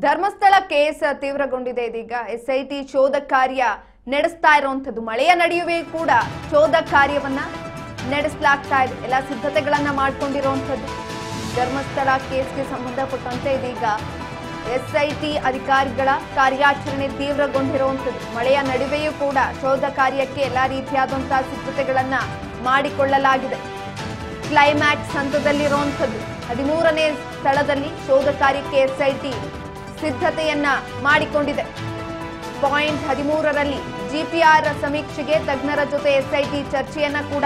Dharmasthala case ತೀವ್ರಗೊಂಡಿದೆ. ಇದೀಗ SIT ಶೋಧ ಕಾರ್ಯ ನಡೆಸ್ತಾ ಇರುವಂತದ್ದು. ಮಳೆಯ ನಡುವೆ ಕೂಡ ಶೋಧ ಕಾರ್ಯವನ್ನ ನಡೆಸಲಾಗ್ತಾ ಇದೆ. ಎಲ್ಲ ಸಿದ್ಧತೆಗಳನ್ನ ಮಾಡಿಕೊಂಡಿರುವಂತದ್ದು. ಧರ್ಮಸ್ಥಳ ಕೇಸ್ಗೆ ಸಂಬಂಧಪಟ್ಟಂತೆ ಇದೀಗ ಎಸ್ಐಟಿ ಅಧಿಕಾರಿಗಳ ಕಾರ್ಯಾಚರಣೆ ತೀವ್ರಗೊಂಡಿರುವಂತದ್ದು. ಮಳೆಯ ನಡುವೆಯೂ ಕೂಡ ಶೋಧ ಕಾರ್ಯಕ್ಕೆ ಎಲ್ಲಾ ರೀತಿಯಾದಂತಹ ಸಿದ್ಧತೆಗಳನ್ನ ಮಾಡಿಕೊಳ್ಳಲಾಗಿದೆ. ಕ್ಲೈಮ್ಯಾಕ್ಸ್ ಹಂತದಲ್ಲಿರುವಂತದ್ದು. 13ನೇ ಸ್ಥಳದಲ್ಲಿ ಶೋಧ ಕಾರ್ಯಕ್ಕೆ ಎಸ್ಐಟಿ ಸಿದ್ಧತೆಯನ್ನ ಮಾಡಿಕೊಂಡಿದೆ. ಪಾಯಿಂಟ್ 13ರಲ್ಲಿ ಜಿಪಿಆರ್ ಸಮೀಕ್ಷೆಗೆ ತಜ್ಞರ ಜೊತೆ ಎಸ್ಐಟಿ ಚರ್ಚೆಯನ್ನ ಕೂಡ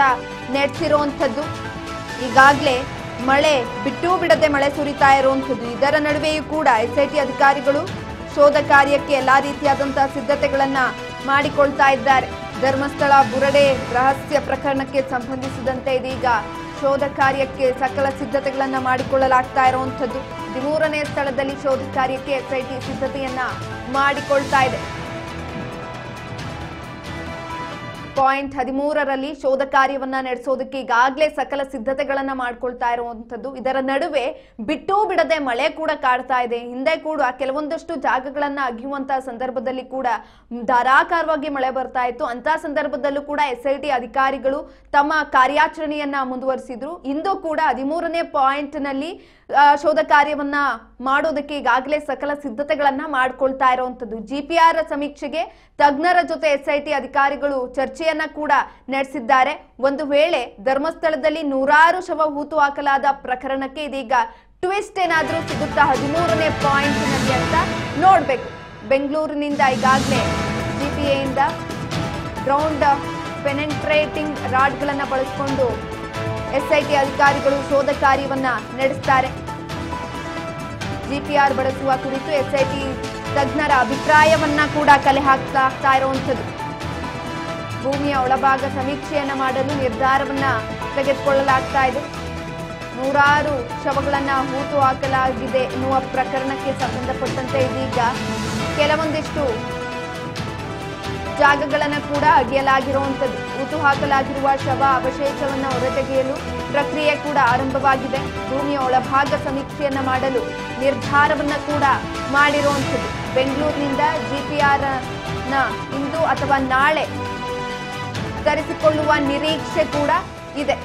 ನಡೆಸಿರುವಂತದ್ದು. ಈಗಾಗಲೇ ಮಳೆ ಬಿಟ್ಟು ಬಿಡದೆ ಮಳೆ ಸುರಿತಾ ಇರುವಂತದ್ದು. ಇದರ ನಡುವೆಯೂ ಕೂಡ ಎಸ್ಐಟಿ ಅಧಿಕಾರಿಗಳು ಶೋಧ ಕಾರ್ಯಕ್ಕೆ ಎಲ್ಲಾ ರೀತಿಯಾದಂತಹ ಸಿದ್ಧತೆಗಳನ್ನ ಮಾಡಿಕೊಳ್ತಾ ಇದ್ದಾರೆ. ಧರ್ಮಸ್ಥಳ ಬುರಡೆ ರಹಸ್ಯ ಪ್ರಕರಣಕ್ಕೆ ಸಂಬಂಧಿಸಿದಂತೆ ಇದೀಗ ಶೋಧ ಕಾರ್ಯಕ್ಕೆ ಸಕಲ ಸಿದ್ಧತೆಗಳನ್ನ ಮಾಡಿಕೊಳ್ಳಲಾಗ್ತಾ ಇರುವಂತದ್ದು. 13ನೇ ಸ್ಥಳದಲ್ಲಿ ಶೋಧ ಕಾರ್ಯಕ್ಕೆ ಎಸ್ಐಟಿ ಸಿದ್ಧತೆಯನ್ನ ಮಾಡಿಕೊಳ್ತಾ ಇದೆ. ಪಾಯಿಂಟ್ 13ರಲ್ಲಿ ಶೋಧ ಕಾರ್ಯವನ್ನ ನಡೆಸೋದಕ್ಕೆ ಈಗಾಗಲೇ ಸಕಲ ಸಿದ್ಧತೆಗಳನ್ನ ಮಾಡ್ಕೊಳ್ತಾ ಇರುವಂತದ್ದು. ಇದರ ನಡುವೆ ಬಿಟ್ಟು ಬಿಡದೆ ಮಳೆ ಕೂಡ ಕಾಡ್ತಾ ಇದೆ. ಹಿಂದೆ ಕೂಡ ಕೆಲವೊಂದಷ್ಟು ಜಾಗಗಳನ್ನ ಅಗಿಯುವಂತಹ ಸಂದರ್ಭದಲ್ಲಿ ಕೂಡ ಧಾರಾಕಾರವಾಗಿ ಮಳೆ ಬರ್ತಾ ಇತ್ತು. ಅಂತ ಸಂದರ್ಭದಲ್ಲೂ ಕೂಡ ಎಸ್ಐಟಿ ಅಧಿಕಾರಿಗಳು ತಮ್ಮ ಕಾರ್ಯಾಚರಣೆಯನ್ನ ಮುಂದುವರಿಸಿದ್ರು. ಇಂದು ಕೂಡ 13ನೇ ಪಾಯಿಂಟ್ ನಲ್ಲಿ ಶೋಧ ಕಾರ್ಯವನ್ನ ಮಾಡೋದಕ್ಕೆ ಈಗಾಗಲೇ ಸಕಲ ಸಿದ್ಧತೆಗಳನ್ನ ಮಾಡ್ಕೊಳ್ತಾ ಇರುವಂತದ್ದು. ಜಿಪಿಆರ್ ಸಮೀಕ್ಷೆಗೆ ತಜ್ಞರ ಜೊತೆ ಎಸ್ಐಟಿ ಅಧಿಕಾರಿಗಳು ಚರ್ಚೆಯನ್ನ ಕೂಡ ನಡೆಸಿದ್ದಾರೆ. ಒಂದು ವೇಳೆ ಧರ್ಮಸ್ಥಳದಲ್ಲಿ ನೂರಾರು ಶವ ಹೂತು ಹಾಕಲಾದ ಪ್ರಕರಣಕ್ಕೆ ಇದೀಗ ಟ್ವಿಸ್ಟ್ ಏನಾದ್ರೂ ಸಿಗುತ್ತಾ 13ನೇ ಪಾಯಿಂಟ್ ನಲ್ಲಿ ಅಂತ ನೋಡ್ಬೇಕು. ಬೆಂಗಳೂರಿನಿಂದ ಈಗಾಗಲೇ ಜಿಪಿಎಯಿಂದ ಗ್ರೌಂಡ್ ಪೆನೆಟ್ರೇಟಿಂಗ್ ರಾಡ್ಗಳನ್ನ ಬಳಸಿಕೊಂಡು ಎಸ್ಐಟಿ ಅಧಿಕಾರಿಗಳು ಶೋಧ ಕಾರ್ಯವನ್ನ ನಡೆಸ್ತಾರೆ. ಜಿಪಿಆರ್ ಬಳಸುವ ಕುರಿತು ಎಸ್ಐಟಿ ತಜ್ಞರ ಅಭಿಪ್ರಾಯವನ್ನ ಕೂಡ ಕಲೆ ಹಾಕ್ತಾ ಇರುವಂತದ್ದು. ಭೂಮಿಯ ಒಳಭಾಗ ಸಮೀಕ್ಷೆಯನ್ನ ಮಾಡಲು ನಿರ್ಧಾರವನ್ನ ತೆಗೆದುಕೊಳ್ಳಲಾಗ್ತಾ ಇದೆ. ನೂರಾರು ಶವಗಳನ್ನ ಹೂತು ಹಾಕಲಾಗಿದೆ ಎನ್ನುವ ಪ್ರಕರಣಕ್ಕೆ ಸಂಬಂಧಪಟ್ಟಂತೆ ಇದೀಗ ಕೆಲವೊಂದಿಷ್ಟು ಜಾಗಗಳನ್ನ ಕೂಡ ಅಗೆಯಲಾಗಿರುವಂತದ್ದು. ಹೂತು ಹಾಕಲಾಗಿರುವ ಶವ ಅವಶೇಷವನ್ನ ಹೊರತೆಗೆಯಲು ಪ್ರಕ್ರಿಯೆ ಕೂಡ ಆರಂಭವಾಗಿದೆ. ಭೂಮಿಯ ಒಳಭಾಗ ಸಮೀಕ್ಷೆಯನ್ನ ಮಾಡಲು ನಿರ್ಧಾರವನ್ನ ಕೂಡ ಮಾಡಿರುವಂತದ್ದು. ಬೆಂಗಳೂರಿನಿಂದ ಜಿಪಿಆರ್ ನ ಇಂದು ಅಥವಾ ನಾಳೆ ತರಿಸಿಕೊಳ್ಳುವ ನಿರೀಕ್ಷೆ ಕೂಡ ಇದೆ.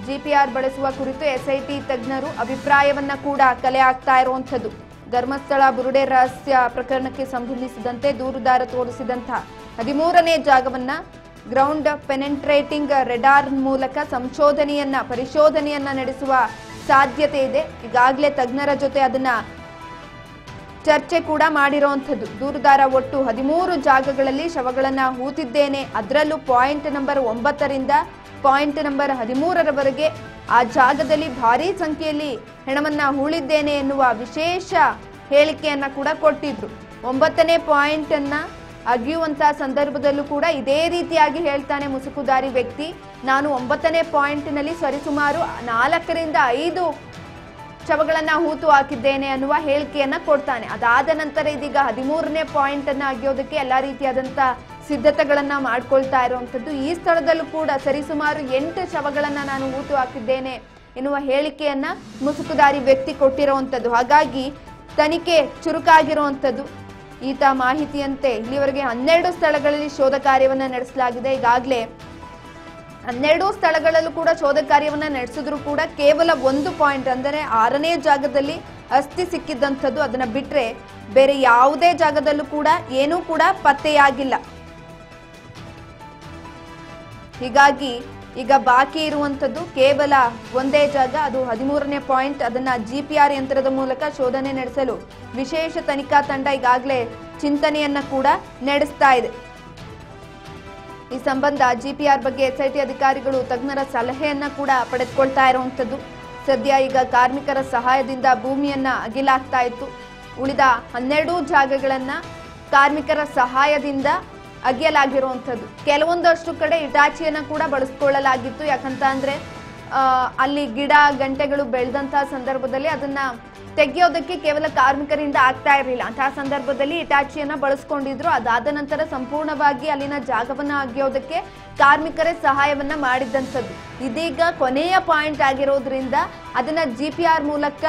ಜಿಪಿಆರ್ ಬಳಸುವ ಕುರಿತು ಎಸ್ಐಟಿ ತಜ್ಞರು ಅಭಿಪ್ರಾಯವನ್ನ ಕೂಡ ಕಲೆ ಹಾಕ್ತಾ ಇರುವಂತದ್ದು. ಧರ್ಮಸ್ಥಳ ಬುರುಡೆ ರಹಸ್ಯ ಪ್ರಕರಣಕ್ಕೆ ಸಂಬಂಧಿಸಿದಂತೆ ದೂರುದಾರ ತೋರಿಸಿದಂತಹ 13ನೇ ಜಾಗವನ್ನ ಗ್ರೌಂಡ್ ಪೆನೆಟ್ರೇಟಿಂಗ್ ರೆಡಾರ್ ಮೂಲಕ ಪರಿಶೋಧನೆಯನ್ನ ನಡೆಸುವ ಸಾಧ್ಯತೆ ಇದೆ. ಈಗಾಗಲೇ ತಜ್ಞರ ಜೊತೆ ಅದನ್ನ ಚರ್ಚೆ ಕೂಡ ಮಾಡಿರುವಂತದ್ದು. ದೂರುದಾರ ಒಟ್ಟು 13 ಜಾಗಗಳಲ್ಲಿ ಶವಗಳನ್ನ ಹೂತಿದ್ದೇನೆ, ಅದರಲ್ಲೂ ಪಾಯಿಂಟ್ ನಂಬರ್ 9ರಿಂದ ಪಾಯಿಂಟ್ ನಂಬರ್ 13ರವರೆಗೆ ಆ ಜಾಗದಲ್ಲಿ ಭಾರೀ ಸಂಖ್ಯೆಯಲ್ಲಿ ಹೆಣವನ್ನ ಹೂಳಿದ್ದೇನೆ ಎನ್ನುವ ವಿಶೇಷ ಹೇಳಿಕೆಯನ್ನ ಕೂಡ ಕೊಟ್ಟಿದ್ರು. 9ನೇ ಪಾಯಿಂಟ್ ಅನ್ನ ಅಗಿಯುವಂತಹ ಸಂದರ್ಭದಲ್ಲೂ ಕೂಡ ಇದೇ ರೀತಿಯಾಗಿ ಹೇಳ್ತಾನೆ ಮುಸುಕುದಾರಿ ವ್ಯಕ್ತಿ. ನಾನು 9ನೇ ಪಾಯಿಂಟ್ ನಲ್ಲಿ ಸರಿಸುಮಾರು 4ರಿಂದ 5 ಶವಗಳನ್ನ ಹೂತು ಹಾಕಿದ್ದೇನೆ ಅನ್ನುವ ಹೇಳಿಕೆಯನ್ನ ಕೊಡ್ತಾನೆ. ಅದಾದ ನಂತರ ಇದೀಗ 13ನೇ ಪಾಯಿಂಟ್ ಅನ್ನ ಅಗಿಯೋದಕ್ಕೆ ಎಲ್ಲಾ ರೀತಿಯಾದಂತಹ ಸಿದ್ಧತೆಗಳನ್ನ ಮಾಡ್ಕೊಳ್ತಾ ಇರುವಂತದ್ದು. ಈ ಸ್ಥಳದಲ್ಲೂ ಕೂಡ ಸರಿಸುಮಾರು 8 ಶವಗಳನ್ನ ನಾನು ಹೂತು ಹಾಕಿದ್ದೇನೆ ಎನ್ನುವ ಹೇಳಿಕೆಯನ್ನ ಮುಸುಕುದಾರಿ ವ್ಯಕ್ತಿ ಕೊಟ್ಟಿರುವಂತದ್ದು. ಹಾಗಾಗಿ ತನಿಖೆ ಚುರುಕಾಗಿರುವಂತದ್ದು. ಈತ ಮಾಹಿತಿಯಂತೆ ಇಲ್ಲಿವರೆಗೆ 12 ಸ್ಥಳಗಳಲ್ಲಿ ಶೋಧ ಕಾರ್ಯವನ್ನ ನಡೆಸಲಾಗಿದೆ. ಈಗಾಗಲೇ 12 ಸ್ಥಳಗಳಲ್ಲೂ ಕೂಡ ಶೋಧ ಕಾರ್ಯವನ್ನ ನಡೆಸಿದ್ರು ಕೂಡ ಕೇವಲ 1 ಪಾಯಿಂಟ್ ಅಂದರೆ 6ನೇ ಜಾಗದಲ್ಲಿ ಅಸ್ಥಿ ಸಿಕ್ಕಿದ್ದಂಥದ್ದು. ಅದನ್ನ ಬಿಟ್ರೆ ಬೇರೆ ಯಾವುದೇ ಜಾಗದಲ್ಲೂ ಕೂಡ ಏನೂ ಕೂಡ ಪತ್ತೆಯಾಗಿಲ್ಲ. ಹೀಗಾಗಿ ಈಗ ಬಾಕಿ ಇರುವಂತದ್ದು ಕೇವಲ ಒಂದೇ ಜಾಗ, ಅದು 13ನೇ ಪಾಯಿಂಟ್. ಅದನ್ನ ಜಿಪಿಆರ್ ಯಂತ್ರದ ಮೂಲಕ ಶೋಧನೆ ನಡೆಸಲು ವಿಶೇಷ ತನಿಖಾ ತಂಡ ಈಗಾಗಲೇ ಚಿಂತನೆಯನ್ನ ಕೂಡ ನಡೆಸ್ತಾ ಇದೆ. ಈ ಸಂಬಂಧ ಜಿಪಿಆರ್ ಬಗ್ಗೆ ಎಸ್ಐಟಿ ಅಧಿಕಾರಿಗಳು ತಜ್ಞರ ಸಲಹೆಯನ್ನ ಕೂಡ ಪಡೆದುಕೊಳ್ತಾ ಇರುವಂತದ್ದು. ಸದ್ಯ ಈಗ ಕಾರ್ಮಿಕರ ಸಹಾಯದಿಂದ ಭೂಮಿಯನ್ನ ಅಗಿಲಾಗ್ತಾ ಇತ್ತು. ಉಳಿದ 12 ಜಾಗಗಳನ್ನ ಕಾರ್ಮಿಕರ ಸಹಾಯದಿಂದ ಅಗೆಯಲಾಗಿರುವಂತದ್ದು. ಕೆಲವೊಂದಷ್ಟು ಕಡೆ ಇಟಾಚಿಯನ್ನ ಕೂಡ ಬಳಸಿಕೊಳ್ಳಲಾಗಿತ್ತು. ಯಾಕಂತ ಅಂದ್ರೆ ಅಲ್ಲಿ ಗಿಡ ಗಂಟೆಗಳು ಬೆಳೆದಂತಹ ಸಂದರ್ಭದಲ್ಲಿ ಅದನ್ನ ತೆಗೆಯೋದಕ್ಕೆ ಕೇವಲ ಕಾರ್ಮಿಕರಿಂದ ಆಗ್ತಾ ಇರಲಿಲ್ಲ. ಅಂತಹ ಸಂದರ್ಭದಲ್ಲಿ ಇಟಾಚಿಯನ್ನ ಬಳಸ್ಕೊಂಡಿದ್ರು. ಅದಾದ ನಂತರ ಸಂಪೂರ್ಣವಾಗಿ ಅಲ್ಲಿನ ಜಾಗವನ್ನ ಅಗೆಯೋದಕ್ಕೆ ಕಾರ್ಮಿಕರೇ ಸಹಾಯವನ್ನ ಮಾಡಿದ್ದಂಥದ್ದು. ಇದೀಗ ಕೊನೆಯ ಪಾಯಿಂಟ್ ಆಗಿರೋದ್ರಿಂದ ಅದನ್ನ GPR ಮೂಲಕ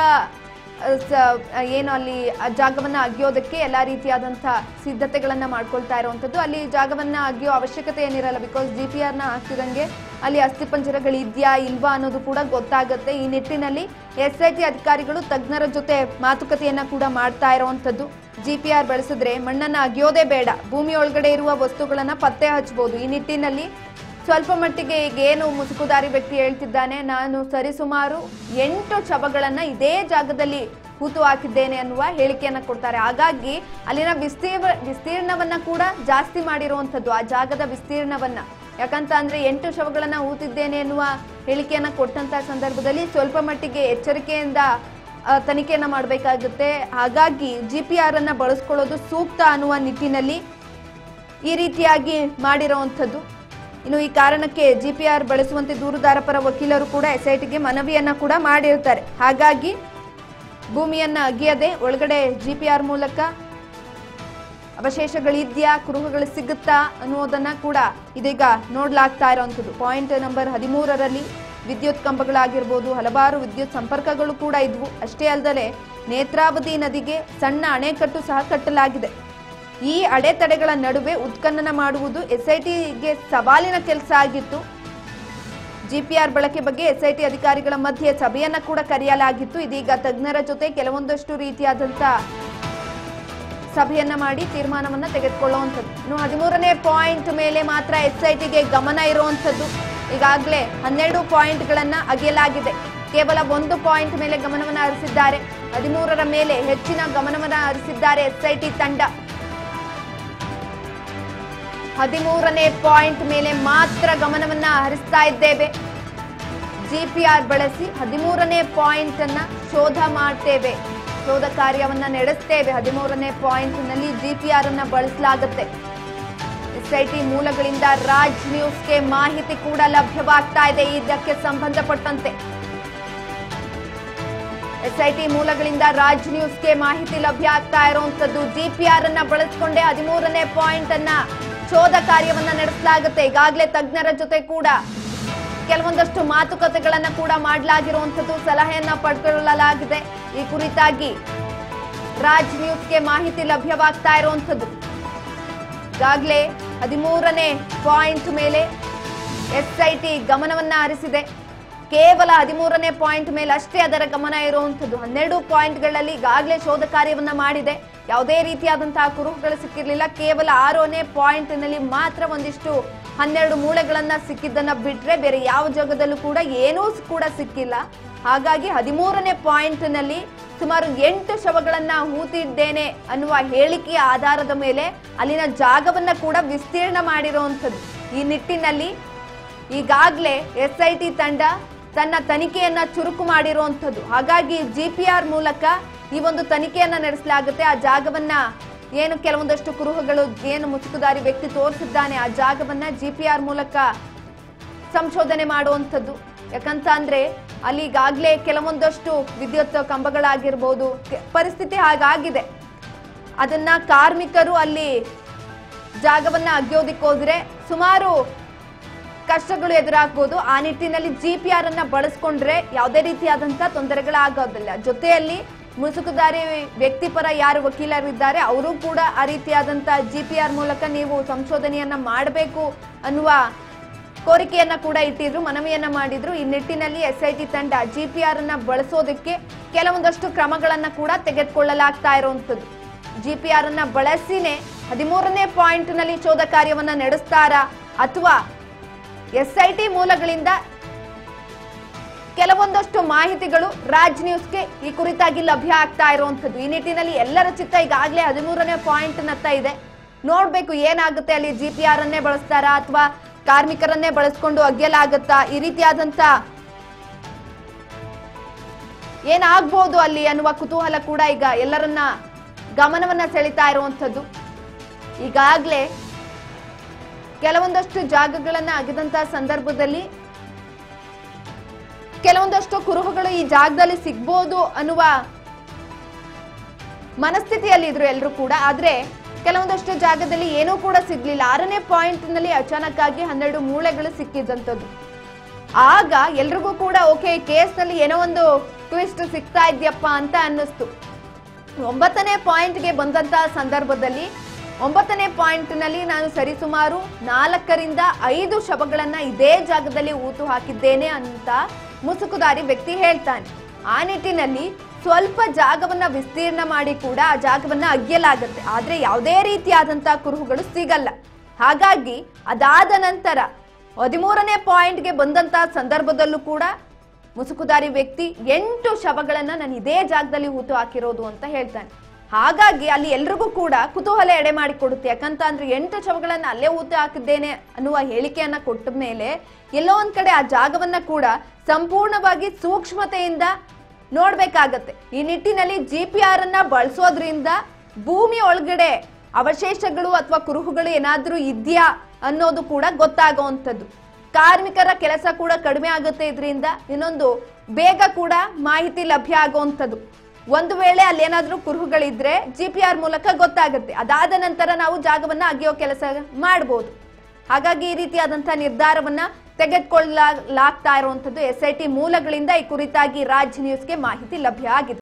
ಏನು ಅಲ್ಲಿ ಜಾಗವನ್ನ ಅಗೆಯೋದಕ್ಕೆ ಎಲ್ಲಾ ರೀತಿಯಾದಂತಹ ಸಿದ್ಧತೆಗಳನ್ನ ಮಾಡ್ಕೊಳ್ತಾ ಇರುವಂತದ್ದು. ಅಲ್ಲಿ ಜಾಗವನ್ನ ಅಗೆಯೋ ಅವಶ್ಯಕತೆ ಏನಿರಲ್ಲ, ಬಿಕಾಸ್ GPR ನ ಹಾಕ್ತಿದಂಗೆ ಅಲ್ಲಿ ಅಸ್ಥಿಪಂಜರಗಳಿದ್ಯಾ ಇಲ್ವಾ ಅನ್ನೋದು ಕೂಡ ಗೊತ್ತಾಗುತ್ತೆ. ಈ ನಿಟ್ಟಿನಲ್ಲಿ SIT ಅಧಿಕಾರಿಗಳು ತಜ್ಞರ ಜೊತೆ ಮಾತುಕತೆಯನ್ನ ಕೂಡ ಮಾಡ್ತಾ ಇರುವಂತದ್ದು. GPR ಬಳಸಿದ್ರೆ ಮಣ್ಣನ್ನ ಅಗೆಯೋದೇ ಬೇಡ, ಭೂಮಿ ಒಳಗಡೆ ಇರುವ ವಸ್ತುಗಳನ್ನ ಪತ್ತೆ ಹಚ್ಚಬಹುದು. ಈ ನಿಟ್ಟಿನಲ್ಲಿ ಸ್ವಲ್ಪ ಮಟ್ಟಿಗೆ ಈಗ ಏನು ಮುಸುಕುದಾರಿ ವ್ಯಕ್ತಿ ಹೇಳ್ತಿದ್ದಾನೆ, ನಾನು ಸರಿಸುಮಾರು 8 ಶವಗಳನ್ನ ಇದೇ ಜಾಗದಲ್ಲಿ ಹೂತು ಹಾಕಿದ್ದೇನೆ ಅನ್ನುವ ಹೇಳಿಕೆಯನ್ನ ಕೊಡ್ತಾರೆ. ಹಾಗಾಗಿ ಅಲ್ಲಿನ ವಿಸ್ತೀರ್ಣವನ್ನ ಕೂಡ ಜಾಸ್ತಿ ಮಾಡಿರುವಂತದ್ದು, ಆ ಜಾಗದ ವಿಸ್ತೀರ್ಣವನ್ನ. ಯಾಕಂತ ಅಂದ್ರೆ 8 ಶವಗಳನ್ನ ಹೂತಿದ್ದೇನೆ ಎನ್ನುವ ಹೇಳಿಕೆಯನ್ನ ಕೊಟ್ಟಂತ ಸಂದರ್ಭದಲ್ಲಿ ಸ್ವಲ್ಪ ಮಟ್ಟಿಗೆ ಎಚ್ಚರಿಕೆಯಿಂದ ತನಿಖೆಯನ್ನ ಮಾಡಬೇಕಾಗುತ್ತೆ. ಹಾಗಾಗಿ GPR ಅನ್ನ ಬಳಸ್ಕೊಳ್ಳೋದು ಸೂಕ್ತ ಅನ್ನುವ ನಿಟ್ಟಿನಲ್ಲಿ ಈ ರೀತಿಯಾಗಿ ಮಾಡಿರುವಂತದ್ದು. ಇನ್ನು ಈ ಕಾರಣಕ್ಕೆ GPR ಬಳಸುವಂತೆ ದೂರುದಾರ ಪರ ವಕೀಲರು ಕೂಡ SITಗೆ ಮನವಿಯನ್ನ ಕೂಡ ಮಾಡಿರ್ತಾರೆ. ಹಾಗಾಗಿ ಭೂಮಿಯನ್ನ ಅಗೆಯದೆ ಒಳಗಡೆ GPR ಮೂಲಕ ಅವಶೇಷಗಳಿದ್ಯಾ, ಕುರುಹುಗಳು ಸಿಗುತ್ತಾ ಅನ್ನೋದನ್ನ ಕೂಡ ಇದೀಗ ನೋಡ್ಲಾಗ್ತಾ ಇರುವಂತದ್ದು. ಪಾಯಿಂಟ್ ನಂಬರ್ 13ರಲ್ಲಿ ವಿದ್ಯುತ್ ಕಂಬಗಳಾಗಿರ್ಬೋದು, ಹಲವಾರು ವಿದ್ಯುತ್ ಸಂಪರ್ಕಗಳು ಕೂಡ ಇದ್ವು. ಅಷ್ಟೇ ಅಲ್ಲದೆ ನೇತ್ರಾವತಿ ನದಿಗೆ ಸಣ್ಣ ಅಣೆಕಟ್ಟು ಸಹ ಕಟ್ಟಲಾಗಿದೆ. ಈ ಅಡೆತಡೆಗಳ ನಡುವೆ ಉತ್ಖನನ ಮಾಡುವುದು SITಗೆ ಸವಾಲಿನ ಕೆಲಸ ಆಗಿತ್ತು. GPR ಬಳಕೆ ಬಗ್ಗೆ SIT ಅಧಿಕಾರಿಗಳ ಮಧ್ಯೆ ಸಭೆಯನ್ನ ಕೂಡ ಕರೆಯಲಾಗಿತ್ತು. ಇದೀಗ ತಜ್ಞರ ಜೊತೆ ಕೆಲವೊಂದಷ್ಟು ರೀತಿಯಾದಂತ ಸಭೆಯನ್ನ ಮಾಡಿ ತೀರ್ಮಾನವನ್ನ ತೆಗೆದುಕೊಳ್ಳುವಂಥದ್ದು. ಇನ್ನು 13ನೇ ಪಾಯಿಂಟ್ ಮೇಲೆ ಮಾತ್ರ SITಗೆ ಗಮನ ಇರುವಂಥದ್ದು. ಈಗಾಗಲೇ 12 ಪಾಯಿಂಟ್ಗಳನ್ನ ಅಗೆಯಲಾಗಿದೆ. ಕೇವಲ 1 ಪಾಯಿಂಟ್ ಮೇಲೆ ಗಮನವನ್ನ ಹರಿಸಿದ್ದಾರೆ. 13ರ ಮೇಲೆ ಹೆಚ್ಚಿನ ಗಮನವನ್ನ ಹರಿಸಿದ್ದಾರೆ SIT ತಂಡ. 13ನೇ ಪಾಯಿಂಟ್ ಮೇಲೆ ಮಾತ್ರ ಗಮನವನ್ನ ಹರಿಸ್ತಾ ಇದ್ದೇವೆ. GPR ಬಳಸಿ 13ನೇ ಪಾಯಿಂಟ್ ಅನ್ನ ಶೋಧ ಮಾಡ್ತೇವೆ, ಶೋಧ ಕಾರ್ಯವನ್ನ ನಡೆಸ್ತೇವೆ. 13ನೇ ಪಾಯಿಂಟ್ ನಲ್ಲಿ GPR ಅನ್ನ ಬಳಸಲಾಗುತ್ತೆ. SIT ಮೂಲಗಳಿಂದ ರಾಜ್ ನ್ಯೂಸ್ಗೆ ಮಾಹಿತಿ ಕೂಡ ಲಭ್ಯವಾಗ್ತಾ ಇದೆ. ಇದಕ್ಕೆ ಸಂಬಂಧಪಟ್ಟಂತೆ SIT ಮೂಲಗಳಿಂದ ರಾಜ್ ನ್ಯೂಸ್ಗೆ ಮಾಹಿತಿ ಲಭ್ಯ ಆಗ್ತಾ ಇರುವಂತದ್ದು. GPR ಅನ್ನ ಬಳಸಿಕೊಂಡೇ 13ನೇ ಪಾಯಿಂಟ್ ಅನ್ನ ಶೋಧ ಕಾರ್ಯವನ್ನ ನಡೆಸಲಾಗುತ್ತೆ. ಈಗಾಗಲೇ ತಜ್ಞರ ಜೊತೆ ಕೂಡ ಕೆಲವೊಂದಷ್ಟು ಮಾತುಕತೆಗಳನ್ನ ಕೂಡ ಮಾಡಲಾಗಿರುವಂತದ್ದು, ಸಲಹೆಯನ್ನ ಪಡ್ಕೊಳ್ಳಲಾಗಿದೆ. ಈ ಕುರಿತಾಗಿ ರಾಜ್ ನ್ಯೂಸ್ಗೆ ಮಾಹಿತಿ ಲಭ್ಯವಾಗ್ತಾ ಇರುವಂತದ್ದು. ಈಗಾಗಲೇ 13ನೇ ಪಾಯಿಂಟ್ ಮೇಲೆ SIT ಗಮನವನ್ನ ಹರಿಸಿದೆ. ಕೇವಲ 13ನೇ ಪಾಯಿಂಟ್ ಮೇಲೆ ಅಷ್ಟೇ ಅದರ ಗಮನ ಇರುವಂತದ್ದು. 12 ಪಾಯಿಂಟ್ಗಳಲ್ಲಿ ಈಗಾಗಲೇ ಶೋಧ ಕಾರ್ಯವನ್ನ ಮಾಡಿದೆ. ಯಾವುದೇ ರೀತಿಯಾದಂತಹ ಕುರುಹುಗಳು ಸಿಕ್ಕಿರಲಿಲ್ಲ. ಕೇವಲ 6ನೇ ಪಾಯಿಂಟ್ ನಲ್ಲಿ ಮಾತ್ರ ಒಂದಿಷ್ಟು 12 ಮೂಳೆಗಳನ್ನ ಸಿಕ್ಕಿದ್ದನ್ನ ಬಿಟ್ರೆ ಬೇರೆ ಯಾವ ಜಾಗದಲ್ಲೂ ಕೂಡ ಏನೂ ಕೂಡ ಸಿಕ್ಕಿಲ್ಲ. ಹಾಗಾಗಿ 13ನೇ ಪಾಯಿಂಟ್ ನಲ್ಲಿ ಸುಮಾರು 8 ಶವಗಳನ್ನ ಹೂತಿದ್ದೇನೆ ಅನ್ನುವ ಹೇಳಿಕೆಯ ಆಧಾರದ ಮೇಲೆ ಅಲ್ಲಿನ ಜಾಗವನ್ನ ಕೂಡ ವಿಸ್ತೀರ್ಣ ಮಾಡಿರುವಂತದ್ದು. ಈ ನಿಟ್ಟಿನಲ್ಲಿ ಈಗಾಗಲೇ SIT ತಂಡ ತನ್ನ ತನಿಖೆಯನ್ನ ಚುರುಕು ಮಾಡಿರುವಂತದ್ದು. ಹಾಗಾಗಿ GPR ಮೂಲಕ ಈ ಒಂದು ತನಿಖೆಯನ್ನ ನಡೆಸಲಾಗುತ್ತೆ. ಆ ಜಾಗವನ್ನ ಏನು ಕೆಲವೊಂದಷ್ಟು ಕುರುಹುಗಳು ಏನು ಮುಸುಕುದಾರಿ ವ್ಯಕ್ತಿ ತೋರಿಸಿದ್ದಾನೆ, ಆ ಜಾಗವನ್ನ GPR ಮೂಲಕ ಸಂಶೋಧನೆ ಮಾಡುವಂಥದ್ದು. ಯಾಕಂತ ಅಂದ್ರೆ ಅಲ್ಲಿ ಈಗಾಗಲೇ ಕೆಲವೊಂದಷ್ಟು ವಿದ್ಯುತ್ ಕಂಬಗಳಾಗಿರ್ಬೋದು, ಪರಿಸ್ಥಿತಿ ಹಾಗಾಗಿದೆ. ಅದನ್ನ ಕಾರ್ಮಿಕರು ಅಲ್ಲಿ ಜಾಗವನ್ನ ಅಗೆಯೋದಿಕ್ಕೆ ಹೋದ್ರೆ ಸುಮಾರು ಕಷ್ಟಗಳು ಎದುರಾಗಬಹುದು. ಆ ನಿಟ್ಟಿನಲ್ಲಿ GPR ಅನ್ನ ಬಳಸ್ಕೊಂಡ್ರೆ ಯಾವುದೇ ರೀತಿಯಾದಂತಹ ತೊಂದರೆಗಳಾಗೋದಿಲ್ಲ. ಜೊತೆಯಲ್ಲಿ ಮುಸುಕುದಾರಿ ವ್ಯಕ್ತಿಪರ ಯಾರು ವಕೀಲರಿದ್ದಾರೆ ಅವರು ಕೂಡ ಆ ರೀತಿಯಾದಂತಹ GPR ಮೂಲಕ ನೀವು ಸಂಶೋಧನೆಯನ್ನ ಮಾಡಬೇಕು ಅನ್ನುವ ಕೋರಿಕೆಯನ್ನ ಕೂಡ ಇಟ್ಟಿದ್ರು, ಮನವಿಯನ್ನ ಮಾಡಿದ್ರು. ಈ ನಿಟ್ಟಿನಲ್ಲಿ SIT ತಂಡ GPR ಅನ್ನ ಬಳಸೋದಕ್ಕೆ ಕೆಲವೊಂದಷ್ಟು ಕ್ರಮಗಳನ್ನ ಕೂಡ ತೆಗೆದುಕೊಳ್ಳಲಾಗ್ತಾ ಇರುವಂತದ್ದು. GPR ಅನ್ನ ಬಳಸಿನೇ 13ನೇ ಪಾಯಿಂಟ್ ನಲ್ಲಿ ಶೋಧ ಕಾರ್ಯವನ್ನ ನಡೆಸ್ತಾರಾ ಅಥವಾ SIT ಮೂಲಗಳಿಂದ ಕೆಲವೊಂದಷ್ಟು ಮಾಹಿತಿಗಳು ರಾಜ್ ನ್ಯೂಸ್ಗೆ ಈ ಕುರಿತಾಗಿ ಲಭ್ಯ ಆಗ್ತಾ ಇರುವಂತದ್ದು. ಈ ನಿಟ್ಟಿನಲ್ಲಿ ಎಲ್ಲರ ಚಿತ್ತ ಈಗಾಗಲೇ 13ನೇ ಪಾಯಿಂಟ್ ನತ್ತ ಇದೆ. ನೋಡ್ಬೇಕು ಏನಾಗುತ್ತೆ, ಅಲ್ಲಿ GPR ಅನ್ನೇ ಬಳಸ್ತಾರಾ ಅಥವಾ ಕಾರ್ಮಿಕರನ್ನೇ ಬಳಸ್ಕೊಂಡು ಅಗೆಯಲಾಗುತ್ತಾ, ಈ ರೀತಿಯಾದಂತ ಏನಾಗಬಹುದು ಅಲ್ಲಿ ಅನ್ನುವ ಕುತೂಹಲ ಕೂಡ ಈಗ ಎಲ್ಲರನ್ನ ಗಮನವನ್ನ ಸೆಳೀತಾ ಇರುವಂತದ್ದು. ಈಗಾಗಲೇ ಕೆಲವೊಂದಷ್ಟು ಜಾಗಗಳನ್ನ ಅಗೆದಂತ ಸಂದರ್ಭದಲ್ಲಿ ಕೆಲವೊಂದಷ್ಟು ಕುರುಹುಗಳು ಈ ಜಾಗದಲ್ಲಿ ಸಿಗ್ಬೋದು ಅನ್ನುವ ಮನಸ್ಥಿತಿಯಲ್ಲಿ ಇದ್ರು ಎಲ್ಲರೂ ಕೂಡ. ಆದ್ರೆ ಕೆಲವೊಂದಷ್ಟು ಜಾಗದಲ್ಲಿ ಏನೂ ಕೂಡ ಸಿಗ್ಲಿಲ್ಲ. 6ನೇ ಪಾಯಿಂಟ್ ನಲ್ಲಿ ಅಚಾನಕ್ ಆಗಿ 12 ಮೂಳೆಗಳು ಸಿಕ್ಕಿದಂಥದ್ದು. ಆಗ ಎಲ್ರಿಗೂ ಕೂಡ ಓಕೆ, ಕೇಸ್ ನಲ್ಲಿ ಏನೋ ಒಂದು ಟ್ವಿಸ್ಟ್ ಸಿಗ್ತಾ ಇದೆಯಪ್ಪ ಅಂತ ಅನ್ನಿಸ್ತು. 9ನೇ ಪಾಯಿಂಟ್ಗೆ ಬಂದಂತಹ ಸಂದರ್ಭದಲ್ಲಿ 9ನೇ ಪಾಯಿಂಟ್ ನಲ್ಲಿ ನಾನು ಸರಿಸುಮಾರು 4 ರಿಂದ 5 ಶವಗಳನ್ನ ಇದೇ ಜಾಗದಲ್ಲಿ ಊತು ಹಾಕಿದ್ದೇನೆ ಅಂತ ಮುಸುಕುದಾರಿ ವ್ಯಕ್ತಿ ಹೇಳ್ತಾನೆ. ಆ ನಿಟ್ಟಿನಲ್ಲಿ ಸ್ವಲ್ಪ ಜಾಗವನ್ನ ವಿಸ್ತೀರ್ಣ ಮಾಡಿ ಕೂಡ ಆ ಜಾಗವನ್ನ ಅಗೆಯಲಾಗುತ್ತೆ. ಆದ್ರೆ ಯಾವುದೇ ರೀತಿಯಾದಂತಹ ಕುರುಹುಗಳು ಸಿಗಲ್ಲ. ಹಾಗಾಗಿ ಅದಾದ ನಂತರ 13ನೇ ಪಾಯಿಂಟ್ಗೆ ಬಂದಂತಹ ಸಂದರ್ಭದಲ್ಲೂ ಕೂಡ ಮುಸುಕುದಾರಿ ವ್ಯಕ್ತಿ 8 ಶವಗಳನ್ನ ನಾನು ಇದೇ ಜಾಗದಲ್ಲಿ ಹೂತು ಹಾಕಿರೋದು ಅಂತ ಹೇಳ್ತಾನೆ. ಹಾಗಾಗಿ ಅಲ್ಲಿ ಎಲ್ರಿಗೂ ಕೂಡ ಕುತೂಹಲ ಎಡೆ ಮಾಡಿ ಕೊಡುತ್ತೆ. ಯಾಕಂತ ಅಂದ್ರೆ 8 ಶವಗಳನ್ನ ಅಲ್ಲೇ ಹೂತು ಹಾಕಿದ್ದೇನೆ ಅನ್ನುವ ಹೇಳಿಕೆಯನ್ನ ಕೊಟ್ಟ ಮೇಲೆ ಎಲ್ಲೋ ಒಂದ್ ಕಡೆ ಆ ಜಾಗವನ್ನ ಕೂಡ ಸಂಪೂರ್ಣವಾಗಿ ಸೂಕ್ಷ್ಮತೆಯಿಂದ ನೋಡ್ಬೇಕಾಗತ್ತೆ. ಈ ನಿಟ್ಟಿನಲ್ಲಿ GPR ಅನ್ನ ಬಳಸೋದ್ರಿಂದ ಭೂಮಿ ಒಳಗಡೆ ಅವಶೇಷಗಳು ಅಥವಾ ಕುರುಹುಗಳು ಏನಾದ್ರೂ ಇದೆಯಾ ಅನ್ನೋದು ಕೂಡ ಗೊತ್ತಾಗುವಂಥದ್ದು. ಕಾರ್ಮಿಕರ ಕೆಲಸ ಕೂಡ ಕಡಿಮೆ ಆಗುತ್ತೆ. ಇದರಿಂದ ಇನ್ನೊಂದು ಬೇಗ ಕೂಡ ಮಾಹಿತಿ ಲಭ್ಯ ಆಗುವಂಥದ್ದು. ಒಂದು ವೇಳೆ ಅಲ್ಲಿ ಏನಾದ್ರೂ ಕುರುಹುಗಳಿದ್ರೆ GPR ಮೂಲಕ ಗೊತ್ತಾಗುತ್ತೆ. ಅದಾದ ನಂತರ ನಾವು ಜಾಗವನ್ನ ಅಗೆಯೋ ಕೆಲಸ ಮಾಡಬಹುದು. ಹಾಗಾಗಿ ಈ ರೀತಿಯಾದಂತಹ ನಿರ್ಧಾರವನ್ನ ತೆಗೆದುಕೊಳ್ಳಲಾಗ್ತಾ ಇರುವಂತದ್ದು SIT ಮೂಲಗಳಿಂದ ಈ ಕುರಿತಾಗಿ ರಾಜ್ ನ್ಯೂಸ್ಗೆ ಮಾಹಿತಿ ಲಭ್ಯ ಆಗಿದೆ.